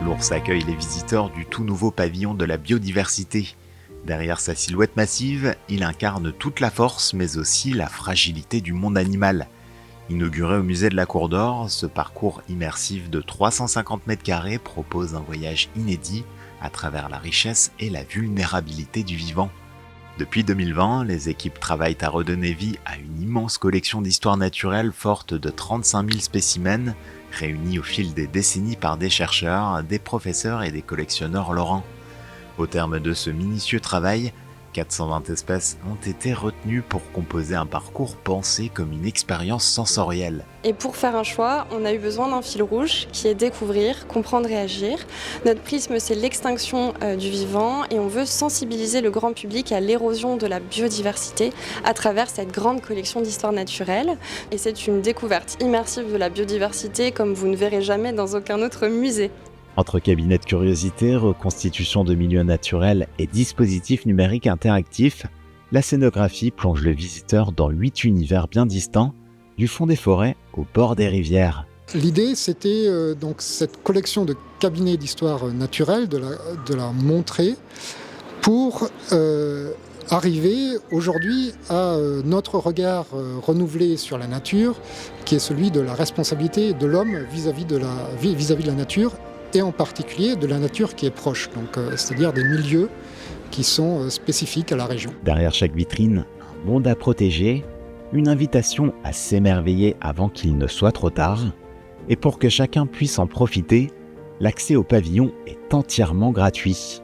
l'ours accueille les visiteurs du tout nouveau pavillon de la biodiversité. Derrière sa silhouette massive, il incarne toute la force mais aussi la fragilité du monde animal. Inauguré au musée de la Cour d'Or, ce parcours immersif de 350 mètres carrés propose un voyage inédit à travers la richesse et la vulnérabilité du vivant. Depuis 2020, les équipes travaillent à redonner vie à une immense collection d'histoires naturelles forte de 35 000 spécimens, réunis au fil des décennies par des chercheurs, des professeurs et des collectionneurs lorrains. Au terme de ce minutieux travail, 420 espèces ont été retenues pour composer un parcours pensé comme une expérience sensorielle. Et pour faire un choix, on a eu besoin d'un fil rouge qui est découvrir, comprendre et agir. Notre prisme, c'est l'extinction du vivant et on veut sensibiliser le grand public à l'érosion de la biodiversité à travers cette grande collection d'histoires naturelles. Et c'est une découverte immersive de la biodiversité comme vous ne verrez jamais dans aucun autre musée. Entre cabinet de curiosité, reconstitution de milieux naturels et dispositifs numériques interactifs, la scénographie plonge le visiteur dans 8 univers bien distincts, du fond des forêts au bord des rivières. L'idée, c'était donc cette collection de cabinets d'histoire naturelle, de la montrer pour arriver aujourd'hui à notre regard renouvelé sur la nature, qui est celui de la responsabilité de l'homme vis-à-vis de la nature, et en particulier de la nature qui est proche, donc c'est-à-dire des milieux qui sont spécifiques à la région. Derrière chaque vitrine, un monde à protéger, une invitation à s'émerveiller avant qu'il ne soit trop tard, et pour que chacun puisse en profiter, l'accès au pavillon est entièrement gratuit.